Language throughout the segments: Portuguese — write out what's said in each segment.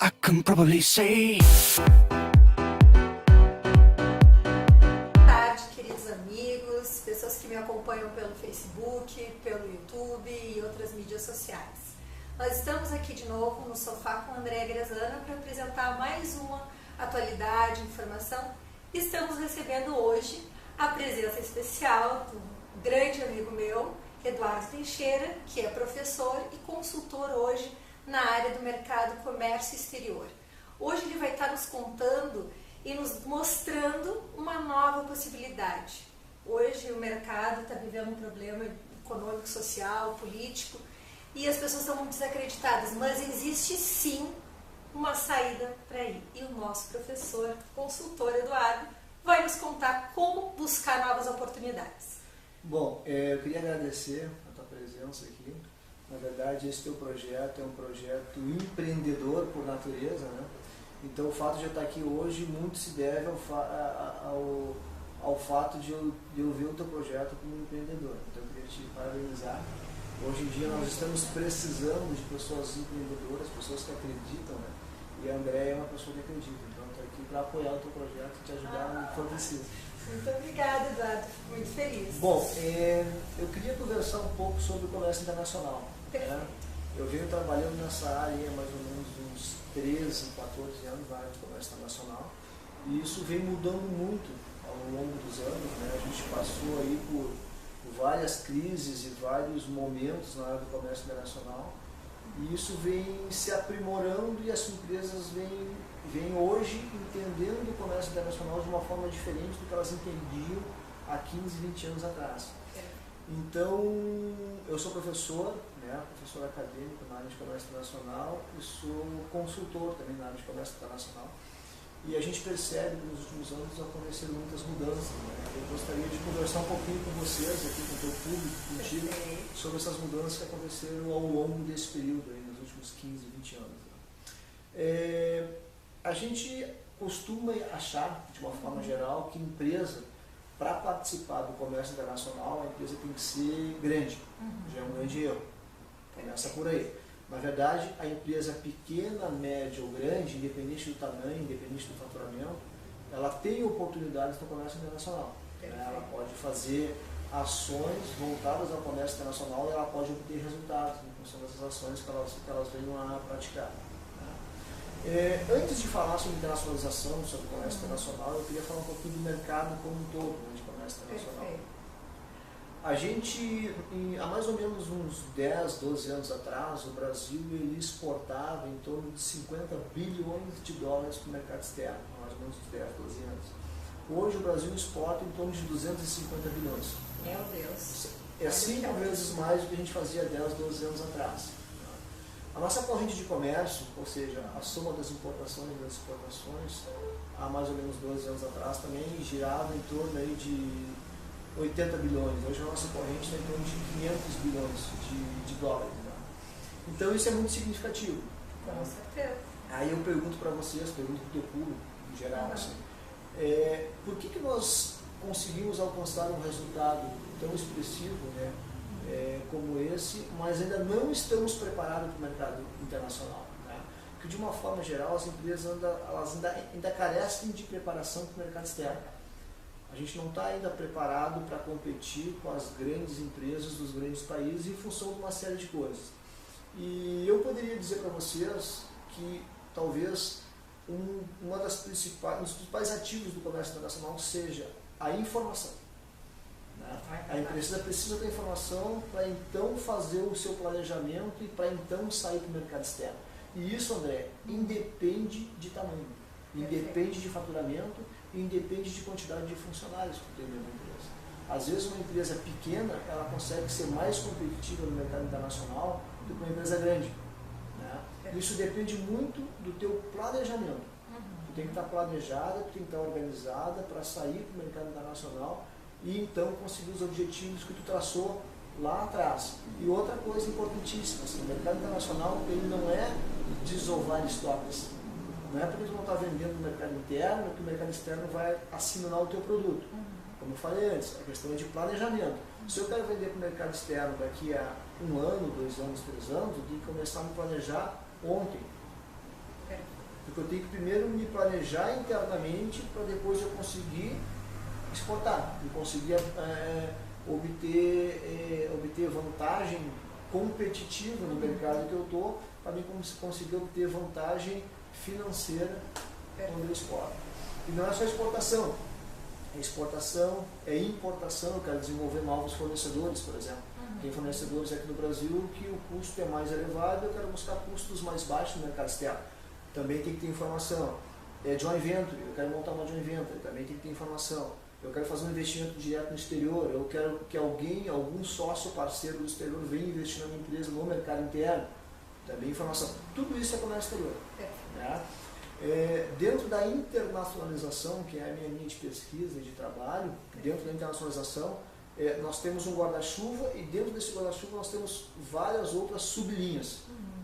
I can probably say. Boa tarde, queridos amigos, pessoas que me acompanham pelo Facebook, pelo YouTube e outras mídias sociais. Nós estamos aqui de novo no sofá com a Andréa Grezana para apresentar mais uma atualidade, informação. Estamos recebendo hoje a presença especial de um grande amigo meu, Eduardo Teixeira, que é professor e consultor hoje na área do mercado comércio exterior. Hoje ele vai estar nos contando e nos mostrando uma nova possibilidade. Hoje o mercado está vivendo um problema econômico, social, político e as pessoas estão muito desacreditadas, mas existe sim uma saída para ir. E o nosso professor, consultor Eduardo, vai nos contar como buscar novas oportunidades. Bom, eu queria agradecer a tua presença aqui. Na verdade, esse teu projeto é um projeto empreendedor por natureza, né? Então, o fato de eu estar aqui hoje muito se deve ao fato de eu ver o teu projeto como empreendedor. Então, eu queria te parabenizar. Hoje em dia, nós estamos precisando de pessoas empreendedoras, pessoas que acreditam, né? E a Andréa é uma pessoa que acredita. Então, eu estou aqui para apoiar o teu projeto e te ajudar no que for preciso. Muito obrigada, Eduardo. Fico muito feliz. Bom, eu queria conversar um pouco sobre o comércio internacional. Né? Eu venho trabalhando nessa área há mais ou menos uns 13, 14 anos na área de comércio internacional e isso vem mudando muito ao longo dos anos. Né? A gente passou aí por várias crises e vários momentos na área do comércio internacional e isso vem se aprimorando e as empresas vêm hoje entendendo o comércio internacional de uma forma diferente do que elas entendiam há 15, 20 anos atrás. Então, eu sou professor, né, professor acadêmico na área de comércio internacional e sou consultor também na área de comércio internacional. E a gente percebe que nos últimos anos aconteceram muitas mudanças. Né? Eu gostaria de conversar um pouquinho com vocês, aqui com o teu público, contigo, sobre essas mudanças que aconteceram ao longo desse período, aí, nos últimos 15, 20 anos. Né? A gente costuma achar, de uma forma geral, que empresa, para participar do comércio internacional, a empresa tem que ser grande. Já é um grande erro. Começa por aí. Na verdade, a empresa pequena, média ou grande, independente do tamanho, independente do faturamento, ela tem oportunidades no comércio internacional. Ela pode fazer ações voltadas ao comércio internacional e ela pode obter resultados em função dessas ações que elas venham a praticar. Antes de falar sobre internacionalização, sobre comércio internacional, eu queria falar um pouquinho do mercado como um todo, né, de comércio internacional. A gente, há mais ou menos uns 10, 12 anos atrás, o Brasil ele exportava em torno de 50 bilhões de dólares para o mercado externo, há mais ou menos uns 10, 12 anos. Hoje o Brasil exporta em torno de 250 bilhões. Meu Deus. É 5 vezes mais do que a gente fazia 10, 12 anos atrás. A nossa corrente de comércio, ou seja, a soma das importações e das exportações, há mais ou menos 12 anos atrás, também girava em torno aí de 80 bilhões. Hoje a nossa corrente está em torno de 500 bilhões de dólares. Né? Então isso é muito significativo. Com certeza. Aí eu pergunto para vocês, pergunto para o teu público em geral, assim, por que nós conseguimos alcançar um resultado tão expressivo, né? Como esse, mas ainda não estamos preparados para o mercado internacional. Né? Porque de uma forma geral as empresas ainda carecem de preparação para o mercado externo. A gente não está ainda preparado para competir com as grandes empresas dos grandes países em função de uma série de coisas. E eu poderia dizer para vocês que talvez um dos principais ativos do comércio internacional seja a informação. A empresa precisa da informação para então fazer o seu planejamento e para então sair para o mercado externo. E isso, André, independe de tamanho, independe de faturamento e independe de quantidade de funcionários que tem dentro da empresa. Às vezes uma empresa pequena ela consegue ser mais competitiva no mercado internacional do que uma empresa grande. Né? Isso depende muito do teu planejamento. Tu tem que estar planejada, tu tem que estar organizada para sair para o mercado internacional e então conseguir os objetivos que tu traçou lá atrás. E outra coisa importantíssima, assim, o mercado internacional ele não é desovar estoques. Não é porque tu não está vendendo no mercado interno que o mercado externo vai assimilar o teu produto. Como eu falei antes, a questão é de planejamento. Se eu quero vender para o mercado externo daqui a 1 ano, 2 anos, 3 anos, eu tenho que começar a me planejar ontem. Porque eu tenho que primeiro me planejar internamente para depois eu conseguir exportar e conseguir obter vantagem competitiva no mercado que eu estou, para mim conseguir obter vantagem financeira quando eu exporto. E não é só exportação, é exportação, é importação. Eu quero desenvolver novos fornecedores, por exemplo. Tem fornecedores aqui no Brasil que o custo é mais elevado, eu quero buscar custos mais baixos no mercado externo. Também tem que ter informação. Joint venture, eu quero montar uma joint venture, também tem que ter informação. Eu quero fazer um investimento direto no exterior, eu quero que algum sócio parceiro do exterior venha investir na minha empresa no mercado interno, também informação. Tudo isso é comércio exterior. Né? Dentro da internacionalização, que é a minha linha de pesquisa e de trabalho, dentro da internacionalização, nós temos um guarda-chuva e dentro desse guarda-chuva nós temos várias outras sublinhas.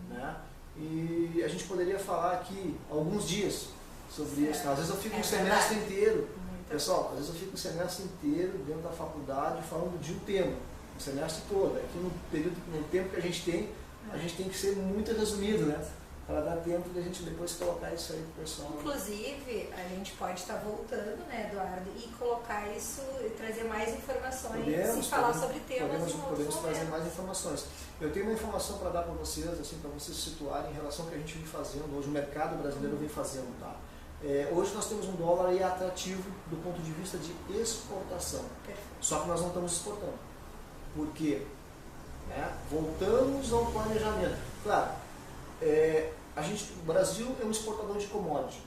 Né? E a gente poderia falar aqui alguns dias sobre isso. Às vezes eu fico um semestre inteiro, pessoal, às vezes eu fico um semestre inteiro dentro da faculdade falando de um tema, o semestre todo. Aqui no tempo que a gente tem que ser muito resumido, né? Para dar tempo de a gente depois colocar isso aí para o pessoal. Inclusive, a gente pode estar voltando, né, Eduardo, e colocar isso, trazer mais informações e falar sobre temas. Podemos trazer mais informações. Eu tenho uma informação para dar para vocês, assim, para vocês se situarem em relação ao que a gente vem fazendo hoje, o mercado brasileiro vem fazendo. Tá? Hoje nós temos um dólar aí atrativo do ponto de vista de exportação. Só que nós não estamos exportando. Por quê? Voltamos ao planejamento. Claro, o Brasil é um exportador de commodity.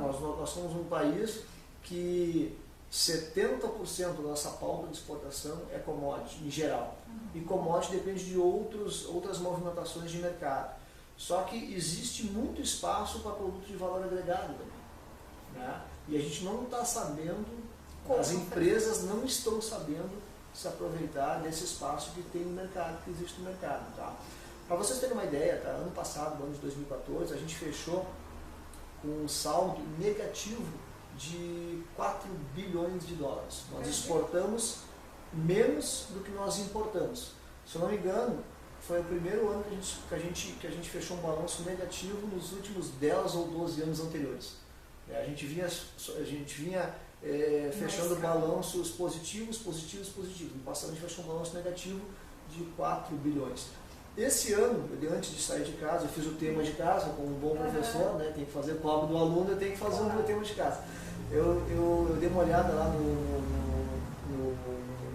Nós somos um país que 70% da nossa pauta de exportação é commodity, em geral. E commodity depende de outras movimentações de mercado. Só que existe muito espaço para produtos de valor agregado também. E a gente não está sabendo, as empresas não estão sabendo se aproveitar desse espaço que tem no mercado, que existe no mercado. Tá? Para vocês terem uma ideia, tá? Ano passado, no ano de 2014, a gente fechou com um saldo negativo de 4 bilhões de dólares. Nós exportamos menos do que nós importamos. Se eu não me engano, foi o primeiro ano que a gente fechou um balanço negativo nos últimos 10 ou 12 anos anteriores. A gente vinha fechando balanços positivos. No passado a gente fechou um balanço negativo de 4 bilhões. Esse ano, antes de sair de casa, eu fiz o tema de casa, como um bom professor, né? Tem que fazer prova do aluno, eu tenho que fazer um tema de casa. Eu dei uma olhada lá no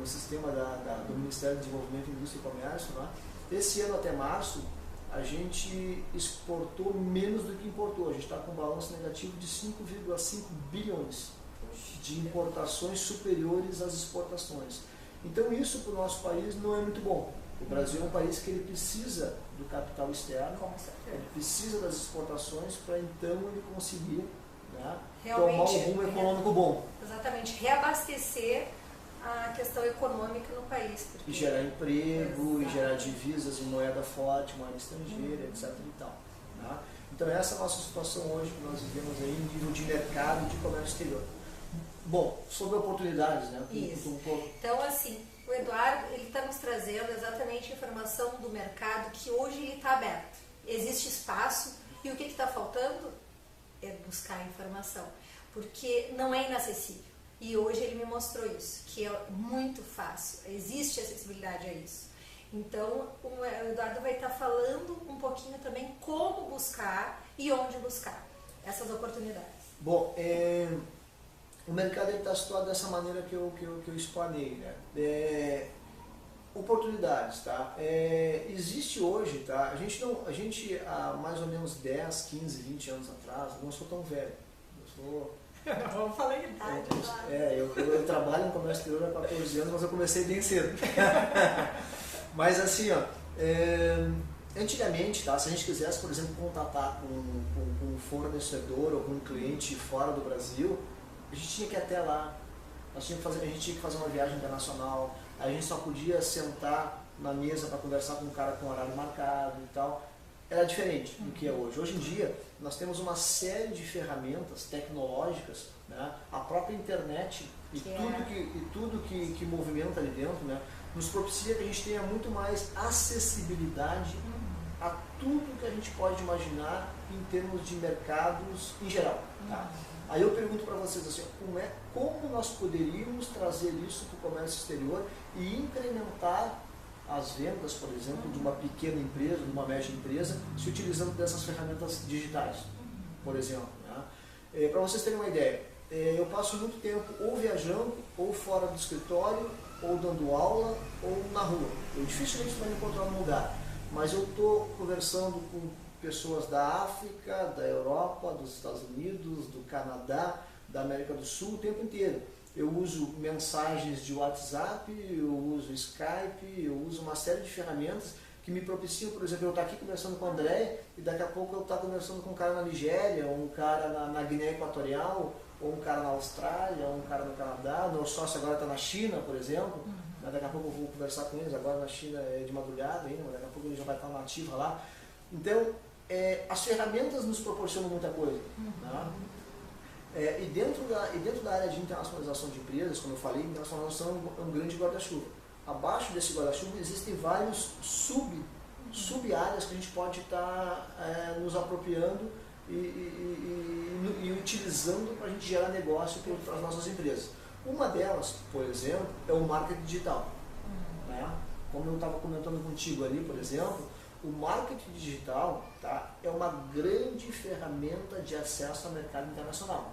sistema do Ministério do Desenvolvimento, Indústria e Comércio. Né? Esse ano até março, a gente exportou menos do que importou. A gente está com um balanço negativo de 5,5 bilhões de importações superiores às exportações. Então isso para o nosso país não é muito bom. O Brasil é um país que ele precisa do capital externo, ele precisa das exportações para então ele conseguir tomar um rumo econômico bom. Exatamente, reabastecer a questão econômica no país. E gerar emprego, e gerar divisas em moeda forte, moeda estrangeira, etc. E tal, né? Então essa é a nossa situação hoje que nós vivemos aí em nível de mercado e de comércio exterior. Bom, sobre oportunidades, né? Isso. Então assim, o Eduardo está nos trazendo exatamente a informação do mercado que hoje ele está aberto. Existe espaço e o que está faltando é buscar informação, porque não é inacessível. E hoje ele me mostrou isso, que é muito fácil, existe acessibilidade a isso. Então o Eduardo vai estar falando um pouquinho também como buscar e onde buscar essas oportunidades. Bom, o mercado está situado dessa maneira que eu explanei, né? Oportunidades, tá? Existe hoje, tá? A gente há mais ou menos 10, 15, 20 anos atrás, eu não sou tão velho, Vamos falar a idade, claro. Eu trabalho no comércio exterior há 14 anos, mas eu comecei bem cedo. Mas assim, antigamente, tá? Se a gente quisesse, por exemplo, contatar com um fornecedor ou com um cliente fora do Brasil, a gente tinha que ir até lá, a gente tinha que fazer uma viagem internacional, a gente só podia sentar na mesa para conversar com um cara com horário marcado e tal. Era diferente do que é hoje. Hoje em dia, nós temos uma série de ferramentas tecnológicas, né? A própria internet e tudo que movimenta ali dentro, né? Nos propicia que a gente tenha muito mais acessibilidade a tudo que a gente pode imaginar em termos de mercados em geral. Tá? Aí eu pergunto para vocês assim, como nós poderíamos trazer isso para o comércio exterior e incrementar as vendas, por exemplo, de uma pequena empresa, de uma média empresa, se utilizando dessas ferramentas digitais, por exemplo. Né? Para vocês terem uma ideia, eu passo muito tempo ou viajando, ou fora do escritório, ou dando aula, ou na rua. Eu dificilmente vou me encontrar num lugar, mas eu estou conversando com pessoas da África, da Europa, dos Estados Unidos, do Canadá, da América do Sul o tempo inteiro. Eu uso mensagens de WhatsApp, eu uso Skype, eu uso uma série de ferramentas que me propiciam, por exemplo, eu estar aqui conversando com o André e daqui a pouco eu estar conversando com um cara na Nigéria, ou um cara na Guiné Equatorial, ou um cara na Austrália, ou um cara no Canadá. Meu sócio agora está na China, por exemplo. Daqui a pouco eu vou conversar com eles, agora na China é de madrugada ainda, mas daqui a pouco ele já vai estar na ativa lá. Então, as ferramentas nos proporcionam muita coisa. Né? E dentro da área de internacionalização de empresas, como eu falei, internacionalização é um grande guarda-chuva. Abaixo desse guarda-chuva existem vários sub-áreas que a gente pode estar nos apropriando e utilizando para a gente gerar negócio para as nossas empresas. Uma delas, por exemplo, é o marketing digital. Né? Como eu estava comentando contigo ali, por exemplo, o marketing digital, tá, é uma grande ferramenta de acesso ao mercado internacional.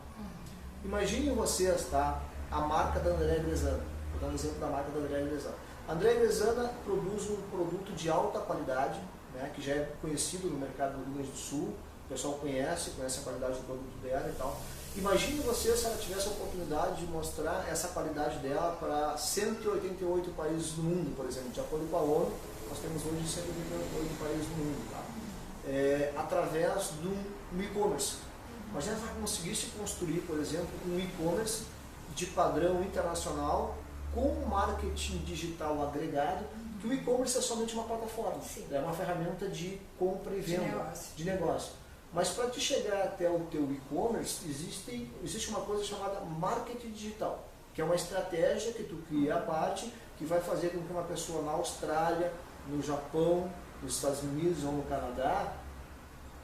Imaginem vocês, tá, a marca da André Gresana. Vou dar um exemplo da marca da André Gresana. A André Gresana produz um produto de alta qualidade, né, que já é conhecido no mercado do Rio Grande do Sul. O pessoal conhece a qualidade do produto dela e tal. Imagine você se ela tivesse a oportunidade de mostrar essa qualidade dela para 188 países do mundo, por exemplo. De acordo com a ONU, nós temos hoje 188 países do mundo, tá? Através do e-commerce. Imagina se ela conseguisse construir, por exemplo, um e-commerce de padrão internacional com marketing digital agregado, que o e-commerce é somente uma plataforma, é uma ferramenta de compra e venda, de negócio. Mas para te chegar até o teu e-commerce, existe uma coisa chamada marketing digital, que é uma estratégia que tu cria à parte, que vai fazer com que uma pessoa na Austrália, no Japão, nos Estados Unidos ou no Canadá,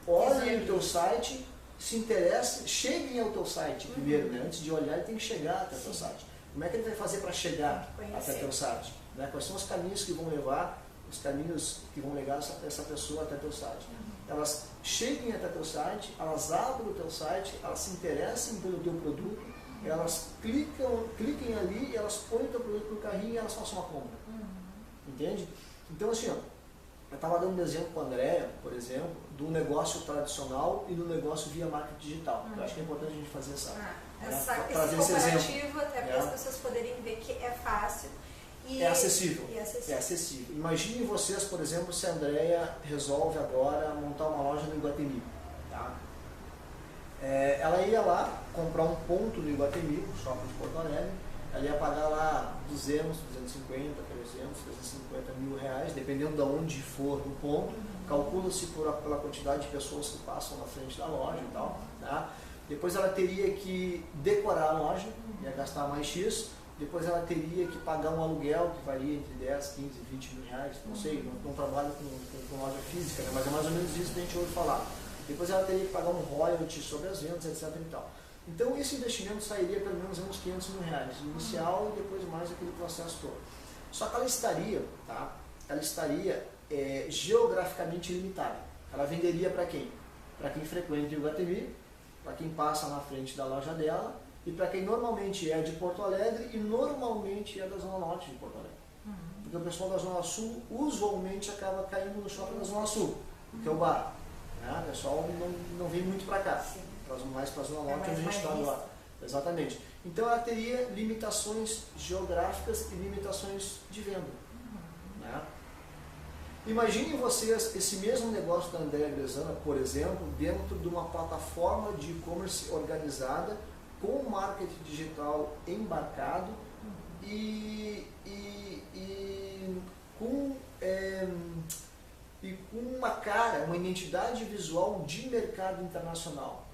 olhe o teu site, se interesse, cheguem ao teu site primeiro, né? Antes de olhar, ele tem que chegar até o teu site. Como é que ele vai fazer para chegar até o teu site? Né? Quais são os caminhos que vão levar, essa pessoa até o teu site? Elas cheguem até o teu site, elas abrem o teu site, elas se interessem pelo teu produto, elas cliquem ali, e elas põem o teu produto no carrinho e elas façam uma compra. Entende? Então, assim, ó, eu estava dando um exemplo com a Andréa, por exemplo, do negócio tradicional e do negócio via marketing digital. Eu acho que é importante a gente fazer esse comparativo, até para as pessoas poderem ver que é fácil. É acessível. É acessível. Imaginem vocês, por exemplo, se a Andréa resolve agora montar uma loja no Iguatemi. Tá? Ela ia lá comprar um ponto no Iguatemi, no shopping de Porto Alegre. Ela ia pagar lá 200, 250, 300, 350 mil reais, dependendo de onde for o ponto. Calcula-se pela quantidade de pessoas que passam na frente da loja e tal. Tá? Depois ela teria que decorar a loja, ia gastar mais X. Depois ela teria que pagar um aluguel que varia entre 10, 15, 20 mil reais, não sei, não trabalho com loja física, né? Mas é mais ou menos isso que a gente ouve falar. Depois ela teria que pagar um royalty sobre as vendas, etc. e tal. Então esse investimento sairia pelo menos uns 500 mil reais, inicial e depois mais aquele processo todo. Só que ela estaria, tá? Ela estaria geograficamente limitada. Ela venderia para quem? Para quem frequenta o Iguatemi, para quem passa na frente da loja dela, e para quem normalmente é de Porto Alegre e normalmente é da Zona Norte de Porto Alegre. Porque o pessoal da Zona Sul usualmente acaba caindo no shopping da Zona Sul, que é o bar. Né? O pessoal não vem muito para cá, mais para a Zona Norte, onde a gente está agora. Exatamente. Então ela teria limitações geográficas e limitações de venda. Né? Imaginem vocês esse mesmo negócio da Andréa Gresana, por exemplo, dentro de uma plataforma de e-commerce organizada, com marketing digital embarcado e com uma cara, uma identidade visual de mercado internacional,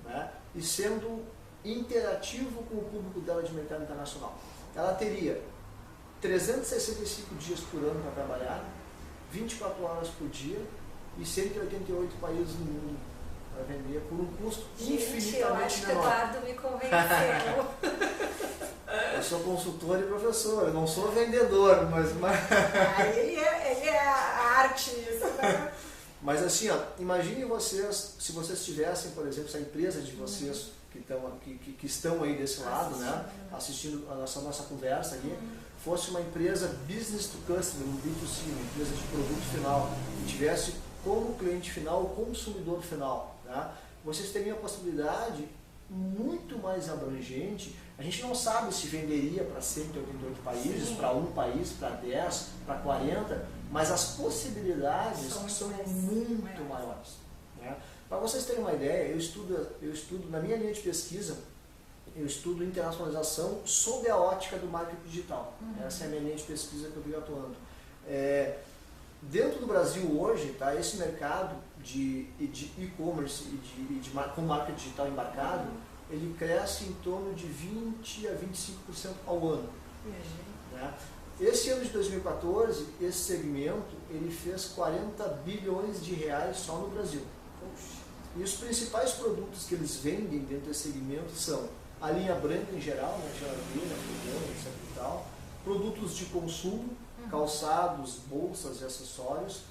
né? E sendo interativo com o público dela de mercado internacional. Ela teria 365 dias por ano para trabalhar, 24 horas por dia, e 188 países no mundo para vender por um custo Gente, eu infinitamente acho que o menor. Eduardo me convenceu. Eu sou consultor e professor, eu não sou vendedor, mas Ele é a arte nisso, né? mas assim, ó, imaginem vocês, se vocês tivessem, por exemplo, essa empresa de vocês que estão aí desse lado, né, assistindo a nossa conversa aqui, fosse uma empresa business to customer, um B2C, uma empresa de produto final, que tivesse como cliente final o consumidor final, né, vocês teriam a possibilidade muito mais abrangente. A gente não sabe se venderia para 188 países, para um país, para 10, para 40, mas as possibilidades são muito maiores. Né? Para vocês terem uma ideia, eu estudo, na minha linha de pesquisa, eu estudo internacionalização sob a ótica do marketing digital. Essa é a minha linha de pesquisa que eu venho atuando. Dentro do Brasil hoje, tá, esse mercado de e-commerce e com marketing digital embarcado, ele cresce em torno de 20 a 25% ao ano. Né? Esse ano de 2014, esse segmento ele fez 40 bilhões de reais só no Brasil. E os principais produtos que eles vendem dentro desse segmento são a linha branca em geral, né, geladeira, fogão, etc. e tal, produtos de consumo, calçados, bolsas e acessórios,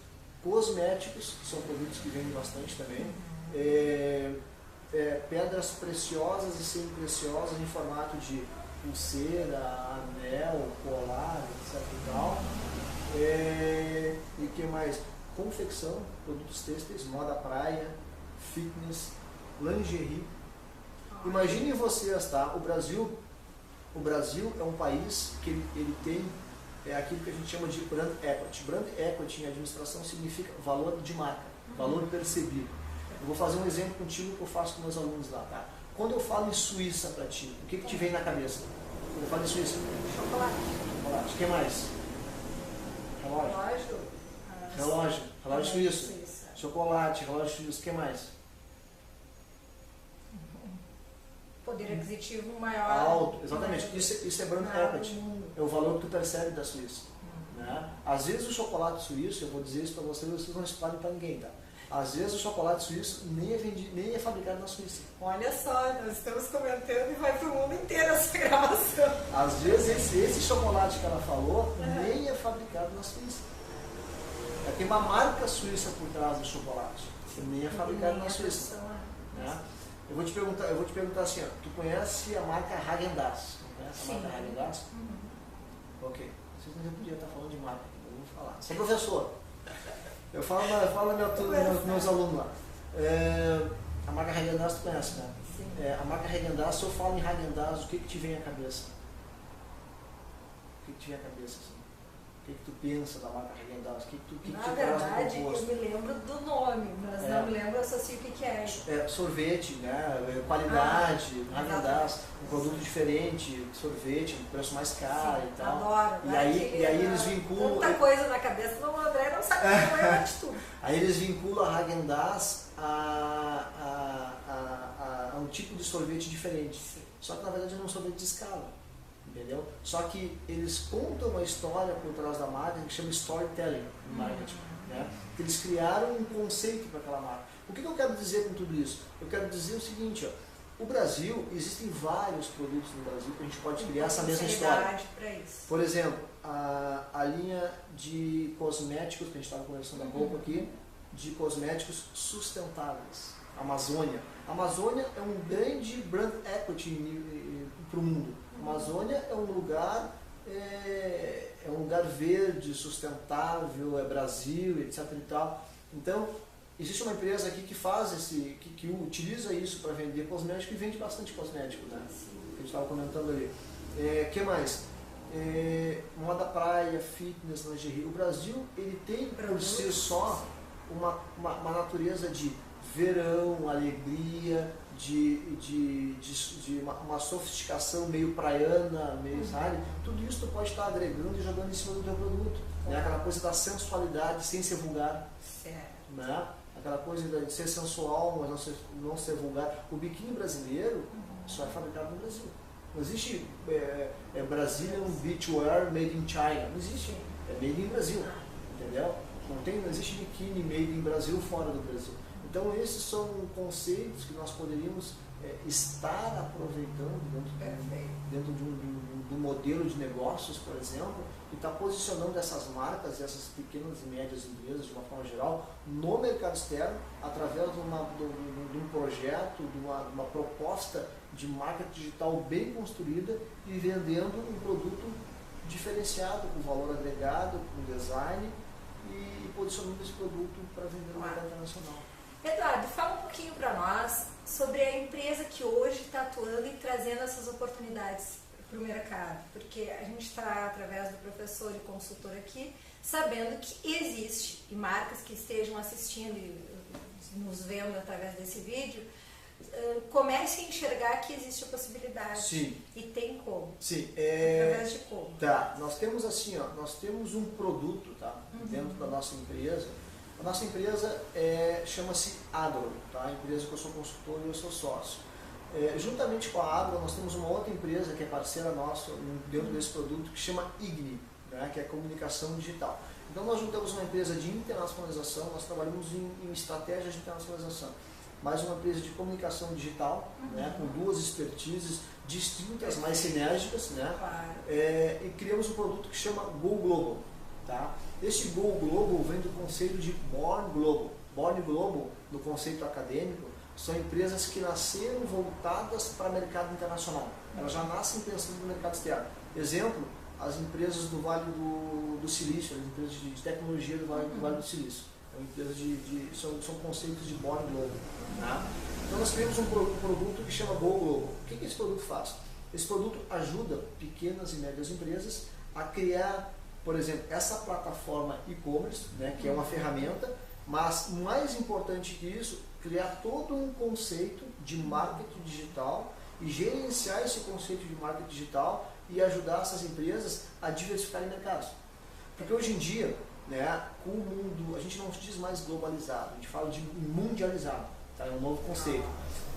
cosméticos, que são produtos que vendem bastante também, pedras preciosas e semi-preciosas em formato de pulseira, anel, colar, etc. e tal. E que mais? Confecção, produtos têxteis, moda praia, fitness, lingerie. Imaginem vocês, tá? O Brasil é um país que ele tem aquilo que a gente chama de brand equity. Brand equity em administração significa valor de marca, valor percebido. Eu vou fazer um exemplo contigo que eu faço com meus alunos lá, tá? Quando eu falo em Suíça para ti, o que te vem na cabeça? Quando eu falo em Suíça? Chocolate. Chocolate. O que mais? Relógio. Relógio suíço. Chocolate, relógio suíço. O que mais? Poder aquisitivo maior. Alto, exatamente. Isso é brand equity. É o valor que tu percebe da Suíça. Né? Às vezes o chocolate suíço, eu vou dizer isso para vocês não espalhem para ninguém, tá? Às vezes o chocolate suíço nem é fabricado na Suíça. Olha só, nós estamos comentando e vai para o mundo inteiro essa gravação. Às vezes esse chocolate que ela falou nem é fabricado na Suíça. Tem uma marca suíça por trás do chocolate, que nem é fabricado na Suíça. Né? Eu vou te perguntar assim, ó, tu conhece a marca Häagen-Dazs? Conhece a marca Häagen-Dazs? Ok. Vocês não podiam estar falando de marca, eu vou falar. Sou professor. Eu falo meus alunos lá. A marca Häagen-Dazs tu conhece, né? Sim. A marca Häagen-Dazs, se eu falo em Häagen-Dazs, o que te vem à cabeça? O que te vem à cabeça, assim? O que tu pensa da marca Häagen-Dazs? O que te traz do composto? Eu me lembro do nome, mas não me lembro, associo o que é. Sorvete, né? Qualidade, Häagen-Dazs, um produto diferente, sorvete, preço mais caro e tal. Adoro. E aí eles vinculam... Muita coisa na cabeça do André, não sabe como é de tudo. Aí eles vinculam a Häagen-Dazs a um tipo de sorvete diferente. Só que na verdade é um sorvete de escala. Entendeu? Só que eles contam uma história por trás da marca que chama storytelling no marketing. Né? Eles criaram um conceito para aquela marca. O que eu quero dizer com tudo isso? Eu quero dizer o seguinte, ó, o Brasil, existem vários produtos no Brasil que a gente pode criar essa mesma história. Por exemplo, a linha de cosméticos, que a gente estava conversando há pouco aqui, de cosméticos sustentáveis. Amazônia. A Amazônia é um grande brand equity para o mundo. A Amazônia é um lugar verde, sustentável, é Brasil, etc. e tal. Então, existe uma empresa aqui que faz que utiliza isso para vender cosmético e vende bastante cosmético, né? Que a gente estava comentando ali. Que mais? Moda praia, fitness, lingerie. O Brasil ele tem por si só uma natureza de verão, alegria, de uma sofisticação meio praiana, meio, sabe? Tudo isso tu pode estar agregando e jogando em cima do teu produto. Né? Aquela coisa da sensualidade sem ser vulgar. Né? Aquela coisa de ser sensual, mas não ser vulgar. O biquíni brasileiro só é fabricado no Brasil. Não existe Brazilian Beachwear made in China. Não existe. É made in Brasil. Entendeu? Não existe biquíni made in Brasil fora do Brasil. Então esses são conceitos que nós poderíamos estar aproveitando dentro de um modelo de negócios, por exemplo, e estar posicionando essas marcas, essas pequenas e médias empresas, de uma forma geral, no mercado externo, através de um projeto, de uma proposta de marketing digital bem construída e vendendo um produto diferenciado, com valor agregado, com design e posicionando esse produto para vender no mercado internacional. Eduardo, fala um pouquinho para nós sobre a empresa que hoje está atuando e trazendo essas oportunidades para o mercado, porque a gente está, através do professor e consultor aqui, sabendo que existe, e marcas que estejam assistindo e nos vendo através desse vídeo, comece a enxergar que existe a possibilidade. Sim. E tem como. Sim. Através de como. Tá, nós temos assim, nós temos um produto, tá, dentro da nossa empresa. A nossa empresa chama-se Agro, tá? A empresa que eu sou consultor e eu sou sócio. Juntamente com a Agro, nós temos uma outra empresa que é parceira nossa dentro desse produto, que chama Igni, né? Que é comunicação digital. Então nós juntamos uma empresa de internacionalização, nós trabalhamos em estratégias de internacionalização, mais uma empresa de comunicação digital, né? Com duas expertises distintas, mais sinérgicas, né? Claro. E criamos um produto que chama Go Global. Tá? Este Go Global vem do conceito de Born Global. Born Global, no conceito acadêmico, são empresas que nasceram voltadas para o mercado internacional. Elas já nascem pensando no mercado externo. Exemplo, as empresas do Vale do Silício, as empresas de tecnologia do Vale do Silício. São conceitos de Born Global. Tá? Então nós criamos um produto que chama Go Global. O que esse produto faz? Esse produto ajuda pequenas e médias empresas a criar, por exemplo, essa plataforma e-commerce, né, que é uma ferramenta, mas mais importante que isso, criar todo um conceito de marketing digital e gerenciar esse conceito de marketing digital e ajudar essas empresas a diversificarem mercados. Porque hoje em dia, né, com o mundo, a gente não diz mais globalizado, a gente fala de mundializado, tá? É um novo conceito.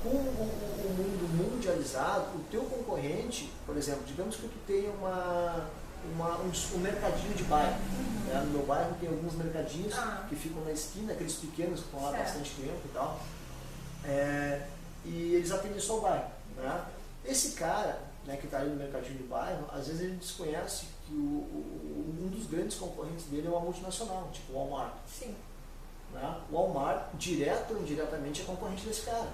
Com o mundo mundializado, o teu concorrente, por exemplo, digamos que tu tenha um mercadinho de bairro. Né? No meu bairro tem alguns mercadinhos que ficam na esquina, aqueles pequenos que estão lá há bastante tempo e tal. E eles atendem só o bairro. Né? Esse cara, né, que está ali no mercadinho de bairro, às vezes ele desconhece que um dos grandes concorrentes dele é uma multinacional, tipo o Walmart. Sim. Né? O Walmart, direto ou indiretamente, é concorrente desse cara.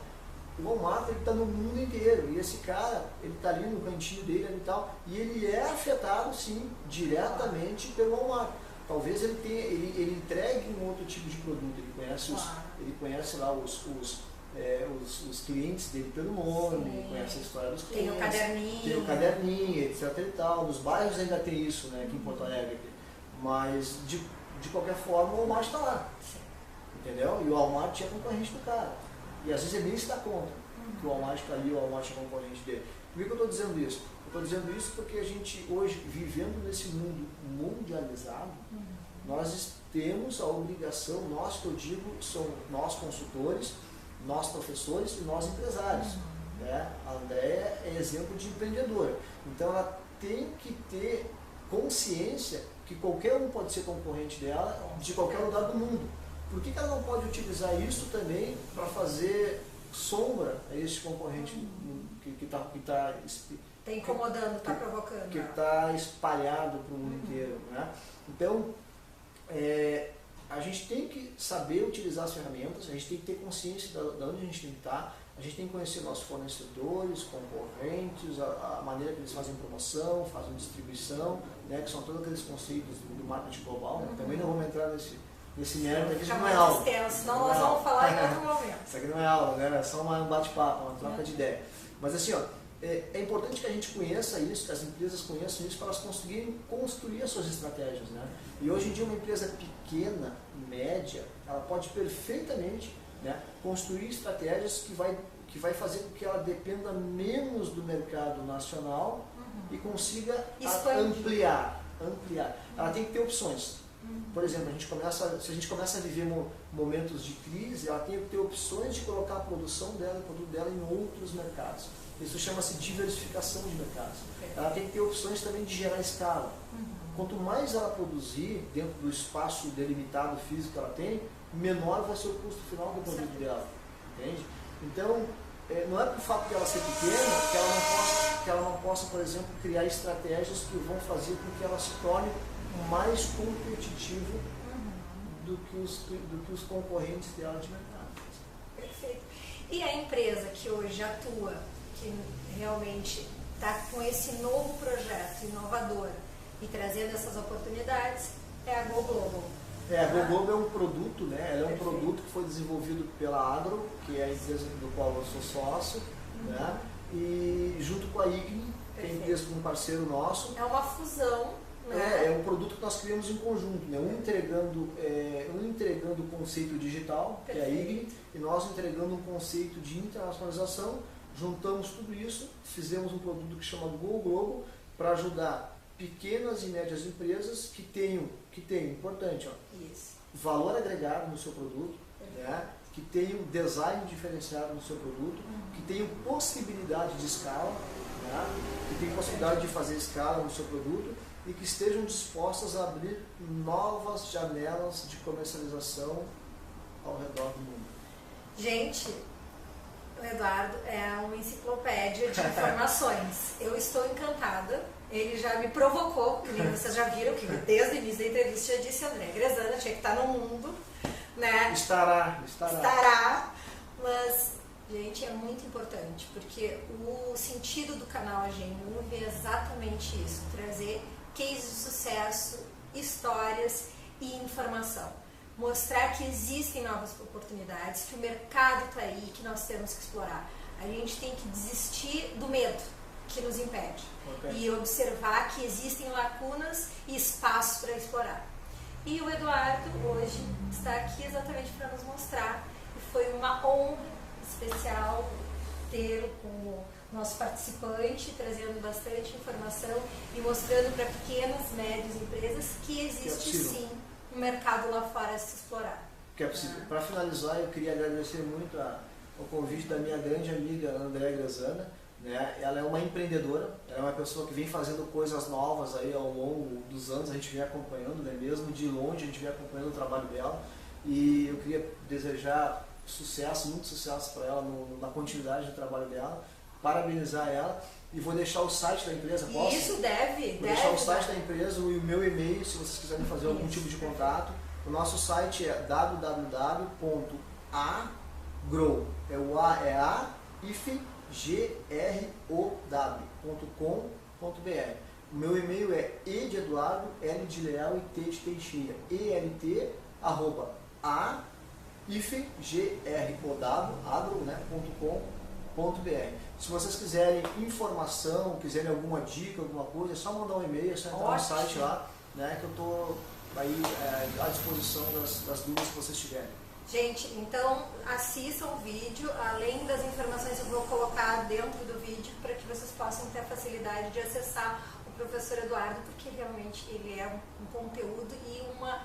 O Walmart está no mundo inteiro e esse cara, ele está ali no cantinho dele ali e tal, e ele é afetado sim, diretamente pelo Walmart. Talvez ele entregue um outro tipo de produto, ele conhece lá os clientes dele pelo nome, ele conhece a história dos clientes, tem o caderninho, etc e tal. Nos bairros ainda tem isso, né, aqui em Porto Alegre, mas de qualquer forma o Walmart está lá, entendeu? E o Walmart é concorrente do cara. E às vezes ele nem se dá conta que o Walmart está ali, o Walmart é concorrente dele. Por que eu estou dizendo isso? Eu estou dizendo isso porque a gente hoje, vivendo nesse mundo mundializado, nós temos a obrigação, nós que eu digo, são nós consultores, nós professores e nós empresários. Né? A Andréia é exemplo de empreendedora. Então ela tem que ter consciência que qualquer um pode ser concorrente dela de qualquer lugar do mundo. Por que ela não pode utilizar isso também para fazer sombra a este concorrente que está incomodando, está provocando. Que está espalhado para o mundo inteiro. Né? Então, a gente tem que saber utilizar as ferramentas, a gente tem que ter consciência de onde a gente tem que estar, a gente tem que conhecer nossos fornecedores, concorrentes, a maneira que eles fazem promoção, fazem distribuição, né? Que são todos aqueles conceitos do marketing global. Né? Também não vamos entrar nesse mérito aqui, não é aula. Senão nós vamos falar em outro momento. Isso aqui não é aula, né? É só um bate-papo, uma troca de ideia. Mas assim, é importante que a gente conheça isso, que as empresas conheçam isso, para elas conseguirem construir as suas estratégias. Né? E hoje em dia uma empresa pequena, média, ela pode perfeitamente, né, construir estratégias que vai fazer com que ela dependa menos do mercado nacional e consiga ampliar. Ela tem que ter opções. Por exemplo, se a gente começa a viver momentos de crise, ela tem que ter opções de colocar a produção dela, o produto dela em outros mercados. Isso chama-se diversificação de mercados. Ela tem que ter opções também de gerar escala. Quanto mais ela produzir dentro do espaço delimitado físico que ela tem, menor vai ser o custo final do produto dela. Entende? Então, não é por fato de ela ser pequena que ela não possa, por exemplo, criar estratégias que vão fazer com que ela se torne mais competitivo do que os concorrentes dela de mercado. Perfeito. E a empresa que hoje atua, que realmente está com esse novo projeto inovador e trazendo essas oportunidades, é a Go Global. A Go Global é um produto, né? Ela é um produto que foi desenvolvido pela Agro, que é a empresa do qual eu sou sócio, né? E junto com a IGNI, que é a empresa de um parceiro nosso. É uma fusão. Né? É um produto que nós criamos em conjunto, né? Um entregando o conceito digital, que é a IGNI, e nós entregando um conceito de internacionalização. Juntamos tudo isso, fizemos um produto que chama Go Global para ajudar pequenas e médias empresas que tenham, importante, valor agregado no seu produto, né? Que tenham design diferenciado no seu produto, que tenham possibilidade de escala, né? Que tenham possibilidade de fazer escala no seu produto e que estejam dispostas a abrir novas janelas de comercialização ao redor do mundo. Gente, o Eduardo é uma enciclopédia de informações. Eu estou encantada. Ele já me provocou, vocês já viram que desde o início da entrevista já disse: André Grezana tinha que estar no mundo, né? Estará. Mas, gente, é muito importante, porque o sentido do canal AG Move é exatamente isso: trazer cases de sucesso, histórias e informação. Mostrar que existem novas oportunidades, que o mercado está aí, que nós temos que explorar. A gente tem que desistir do medo que nos impede e observar que existem lacunas e espaços para explorar. E o Eduardo hoje está aqui exatamente para nos mostrar, e foi uma honra especial tê-lo como nosso participante, trazendo bastante informação e mostrando para pequenas, médias empresas que existe sim um mercado lá fora a se explorar. Que é possível. Para finalizar, eu queria agradecer muito o convite da minha grande amiga André Grezana, né? Ela é uma empreendedora, ela é uma pessoa que vem fazendo coisas novas aí ao longo dos anos, a gente vem acompanhando, né? Mesmo de longe a gente vem acompanhando o trabalho dela, e eu queria desejar sucesso, muito sucesso para ela na continuidade do trabalho dela, parabenizar ela, e vou deixar o site da empresa, posso? Isso, deve. Vou deixar o site da empresa e o meu e-mail, se vocês quiserem fazer algum tipo de contato. O nosso site é www.agrow, é o A é A, grow.com.br. O meu e-mail é e de Eduardo, L de Leal e T de Teixeira, elt@agro.com.br. Se vocês quiserem informação, quiserem alguma dica, alguma coisa, é só mandar um e-mail, é só entrar no site lá, né, que eu estou aí à disposição das dúvidas que vocês tiverem. Gente, então assistam o vídeo, além das informações eu vou colocar dentro do vídeo para que vocês possam ter a facilidade de acessar o professor Eduardo, porque realmente ele é um conteúdo e uma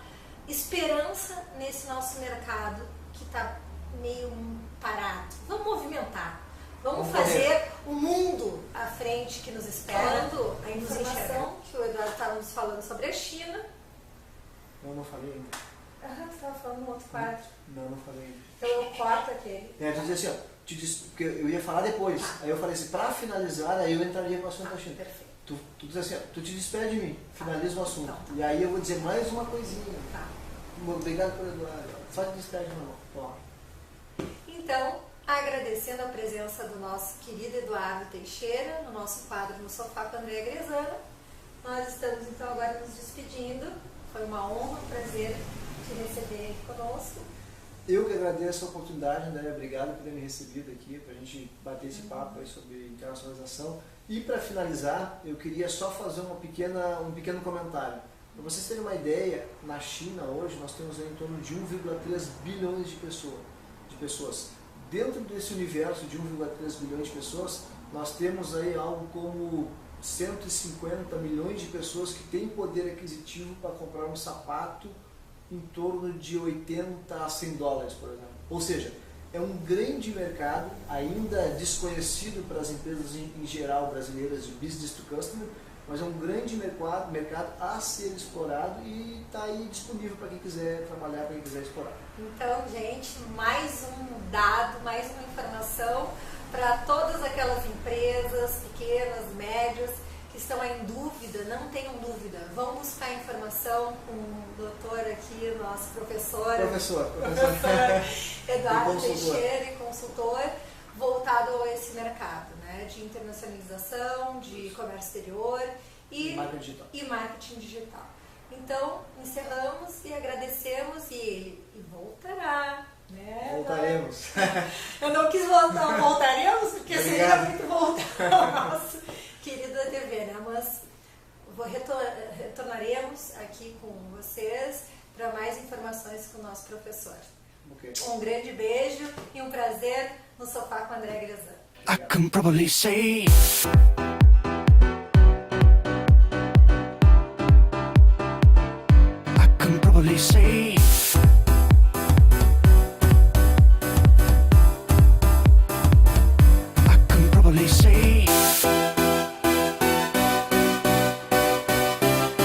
esperança nesse nosso mercado que está meio parado. Vamos movimentar, vamos fazer o mundo à frente que nos espera. A informação que o Eduardo estava nos falando sobre a China. Eu não falei ainda. Você estava falando no outro quadro. Não falei ainda. Então eu corto aquele. Tu dizia assim, ó, porque eu ia falar depois. Aí eu falei assim, para finalizar, aí eu entraria no assunto da China. Perfeito. Tu diz assim, ó, tu te despede de mim, finaliza o assunto. Então. E aí eu vou dizer mais uma coisinha. Tá. Obrigado por Eduardo. Só te despede, meu irmão. Toma. Então, agradecendo a presença do nosso querido Eduardo Teixeira, no nosso quadro No Sofá com a André Grezana, nós estamos então agora nos despedindo. Foi uma honra, um prazer te receber aqui conosco. Eu que agradeço a oportunidade, André, obrigado por ter me recebido aqui, para a gente bater esse papo aí sobre internacionalização. E para finalizar, eu queria só fazer um pequeno comentário. Para vocês terem uma ideia, na China hoje nós temos em torno de 1,3 bilhões de pessoas. Dentro desse universo de 1,3 bilhões de pessoas, nós temos aí algo como 150 milhões de pessoas que têm poder aquisitivo para comprar um sapato em torno de 80 a 100 dólares, por exemplo. Ou seja, é um grande mercado, ainda desconhecido para as empresas em geral brasileiras de business to customer, mas é um grande mercado a ser explorado e está aí disponível para quem quiser trabalhar, para quem quiser explorar. Então, gente, mais um dado, mais uma informação para todas aquelas empresas pequenas, médias, que estão em dúvida, não tenham dúvida, vão buscar informação com o doutor aqui, nosso professor Eduardo Teixeira, e consultor, voltado a esse mercado, né, de internacionalização, de comércio exterior e marketing digital. Então, encerramos e agradecemos e voltará. Né? Voltaremos. Eu não quis voltar, voltaremos, porque seria muito voltar ao nosso querido TV, né? Mas retornaremos aqui com vocês para mais informações com o nosso professor. Okay. Um grande beijo e um prazer no Sofá com André Grezan. I can probably say